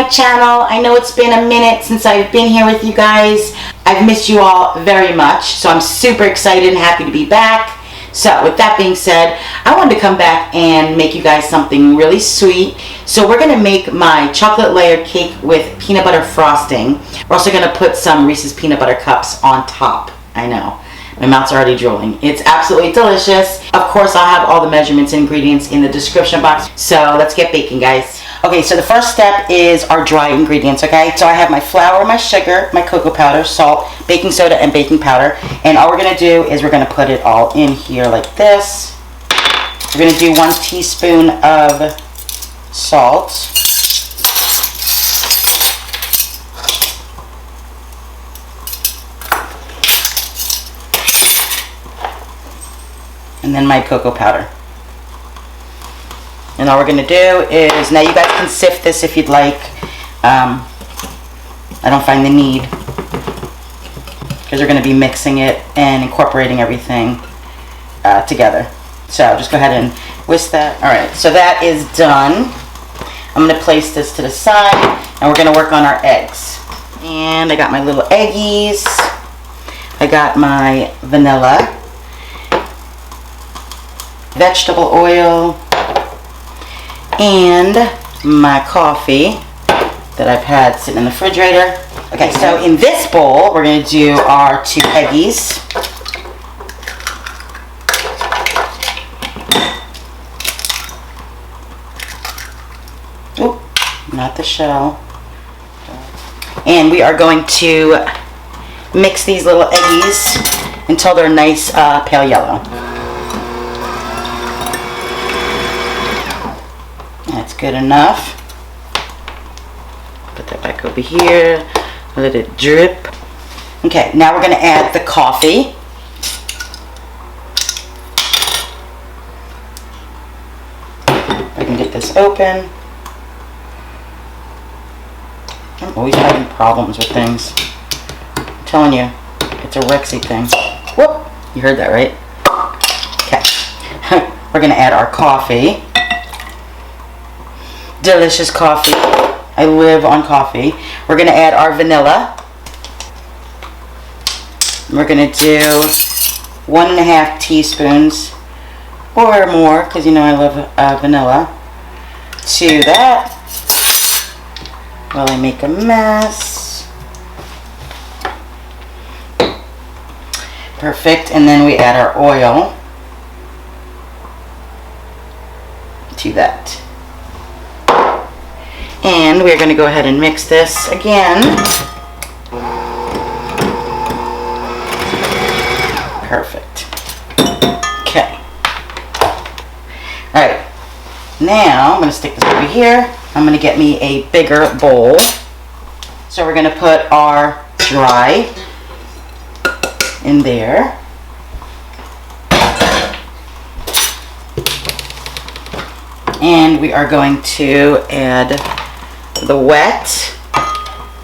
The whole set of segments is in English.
my channel. I know it's been a minute since I've been here with you guys. I've missed you all very much, so I'm super excited and happy to be back. So with that being said, I wanted to come back and make you guys something really sweet. So we're gonna make my chocolate layered cake with peanut butter frosting. We're also gonna put some Reese's peanut butter cups on top. I know, my mouth's already drooling. It's absolutely delicious. Of course, I'll have all the measurements and ingredients in the description box. So let's get baking, guys. Okay, so the first step is our dry ingredients, okay? So I have my flour, my sugar, my cocoa powder, salt, baking soda, and baking powder. And all we're gonna do is we're gonna put it all in here like this. We're gonna do 1 teaspoon of salt. And then my cocoa powder. And all we're going to do is, now you guys can sift this if you'd like. I don't find the need, because we're going to be mixing it and incorporating everything together. So just go ahead and whisk that. Alright, so that is done. I'm going to place this to the side, and we're going to work on our eggs. And I got my little eggies. I got my vanilla, vegetable oil, and my coffee that I've had sitting in the refrigerator. Okay, so in this bowl, we're going to do our 2 eggies. Oop, not the shell. And we are going to mix these little eggies until they're nice pale yellow. That's good enough. Put that back over here. Let it drip. Okay, now we're going to add the coffee. I can get this open. I'm always having problems with things. I'm telling you, it's a Rexy thing. Whoop! You heard that, right? Okay. We're going to add our coffee. Delicious coffee. I live on coffee. We're going to add our vanilla. We're going to do 1.5 teaspoons or more, because you know I love vanilla. To that, while I make a mess. Perfect. And then we add our oil to that. And we're going to go ahead and mix this again. Perfect. Okay. Alright. Now, I'm going to stick this over here. I'm going to get me a bigger bowl. So we're going to put our dry in there. And we are going to add the wet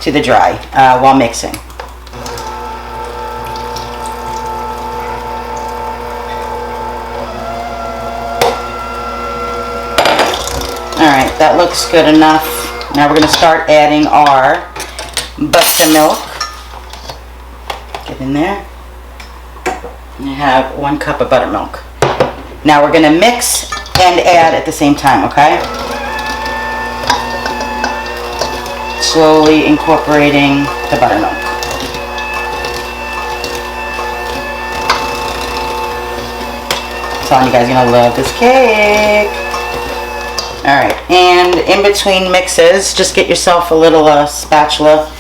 to the dry while mixing. Alright, that looks good enough. Now we're going to start adding our buttermilk. Get in there. And I have 1 cup of buttermilk. Now we're going to mix and add at the same time, okay? Slowly incorporating the buttermilk. I'm telling you guys, you're gonna love this cake. Alright, and in between mixes, just get yourself a little spatula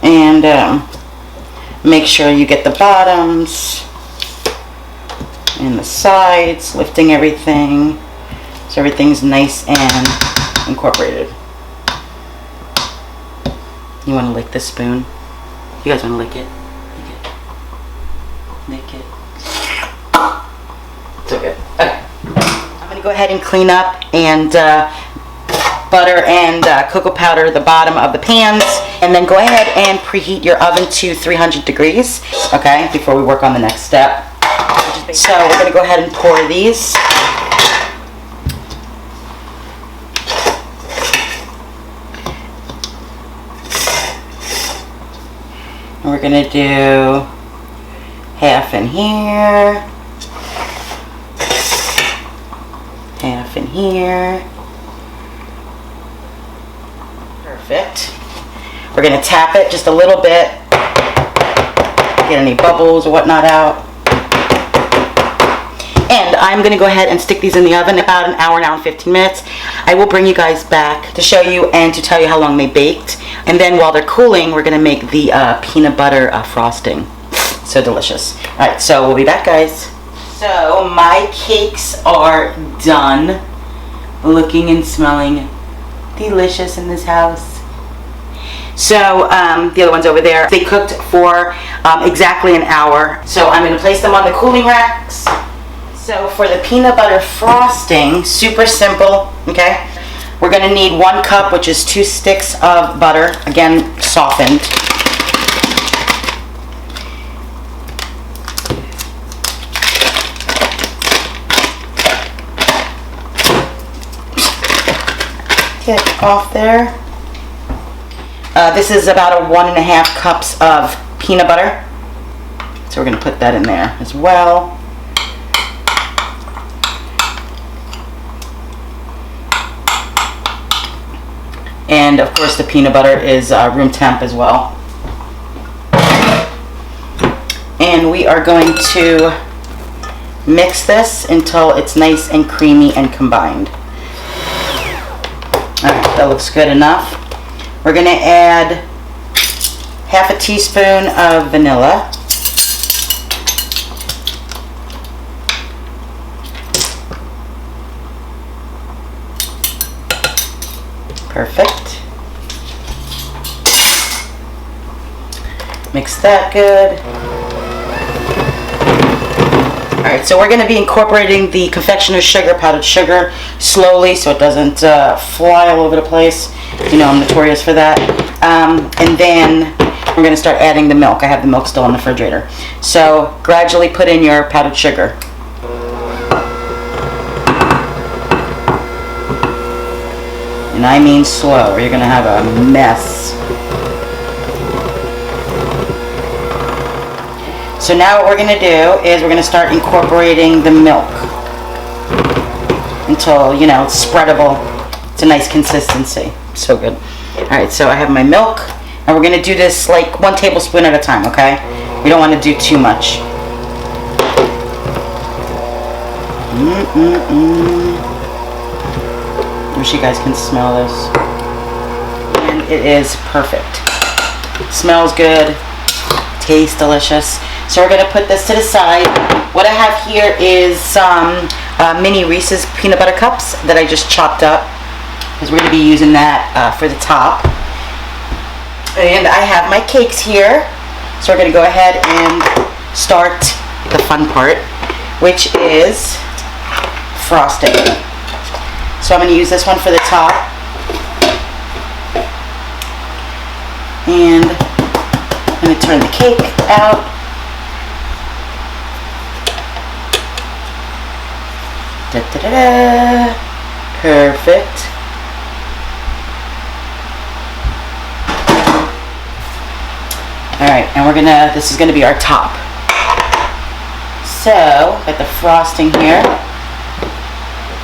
and make sure you get the bottoms and the sides, lifting everything so everything's nice and incorporated. You want to lick this spoon? You guys want to lick it? Lick it. Lick it. So good. Okay. I'm going to go ahead and clean up and butter and cocoa powder the bottom of the pans, and then go ahead and preheat your oven to 300 degrees, okay, before we work on the next step. So we're going to go ahead and pour these. gonna do half in here, half in here. Perfect. We're gonna tap it just a little bit, get any bubbles or whatnot out. And I'm gonna go ahead and stick these in the oven about an hour and 15 minutes. I will bring you guys back to show you and to tell you how long they baked. And then while they're cooling, we're gonna make the peanut butter frosting. So delicious. All right, so we'll be back, guys. So my cakes are done. Looking and smelling delicious in this house. So the other ones over there, they cooked for exactly an hour. So I'm gonna place them on the cooling racks. So for the peanut butter frosting, super simple, okay? We're gonna need 1 cup, which is 2 sticks of butter, again, softened. Get off there. This is about 1.5 cups of peanut butter. So we're gonna put that in there as well. And of course the peanut butter is room temp as well. And we are going to mix this until it's nice and creamy and combined. Alright, that looks good enough. We're going to add half a teaspoon of vanilla. Perfect. Mix that good. Alright, so we're going to be incorporating the confectioner's sugar, powdered sugar, slowly so it doesn't fly all over the place. You know, I'm notorious for that. And then we're going to start adding the milk. I have the milk still in the refrigerator. So gradually put in your powdered sugar. And I mean slow, or you're going to have a mess. So now what we're going to do is we're going to start incorporating the milk until, you know, it's spreadable. It's a nice consistency. So good. Alright, so I have my milk, and we're going to do this like 1 tablespoon at a time, okay? We don't want to do too much. I wish you guys can smell this. And it is perfect. Smells good. Tastes delicious. So we're going to put this to the side. What I have here is some mini Reese's peanut butter cups that I just chopped up, because we're going to be using that for the top. And I have my cakes here. So we're going to go ahead and start the fun part, which is frosting. So I'm going to use this one for the top. And I'm going to turn the cake out. Da, da, da, da. Perfect. Alright, and this is gonna be our top. So, got the frosting here.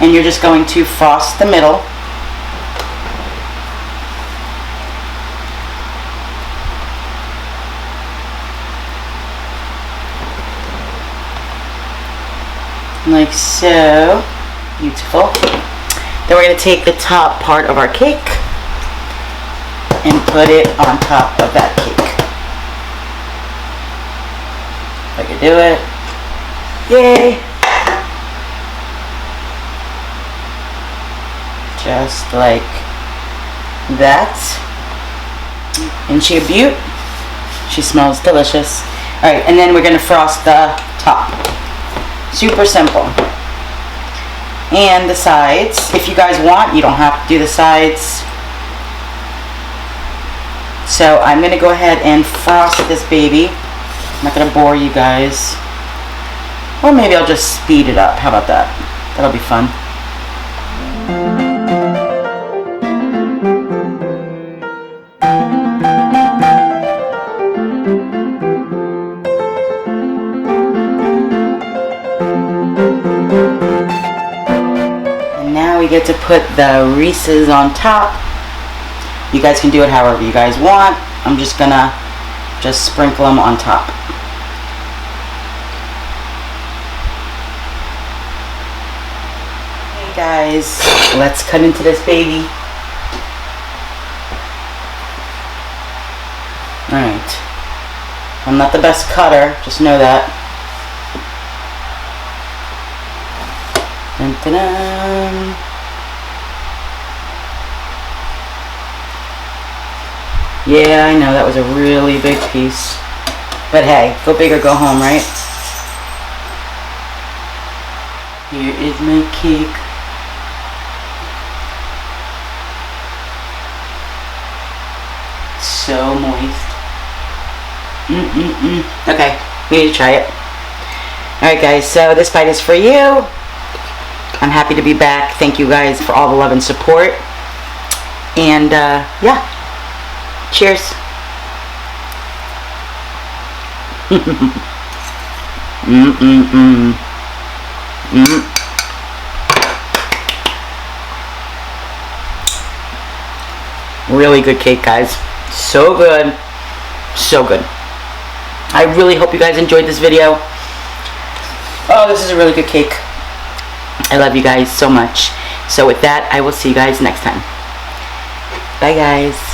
And you're just going to frost the middle. Like so. Beautiful. Then we're going to take the top part of our cake and put it on top of that cake. If I can do it. Yay! Just like that. Isn't she a beaut? She smells delicious. Alright, and then we're going to frost the top. Super simple. And the sides, if you guys want, you don't have to do the sides. So I'm going to go ahead and frost this baby. I'm not going to bore you guys. Or maybe I'll just speed it up. How about that? That'll be fun. get to put the Reese's on top. You guys can do it however you guys want. I'm just gonna sprinkle them on top. Hey guys, let's cut into this baby. Alright. I'm not the best cutter, just know that. Dun, dun, dun. Yeah, I know that was a really big piece. But hey, go big or go home, right? Here is my cake. So moist. Okay, we need to try it. Alright guys, so this bite is for you. I'm happy to be back. Thank you guys for all the love and support. And yeah. Cheers. Really good cake, guys. So good. So good. I really hope you guys enjoyed this video. Oh, this is a really good cake. I love you guys so much. So with that, I will see you guys next time. Bye, guys.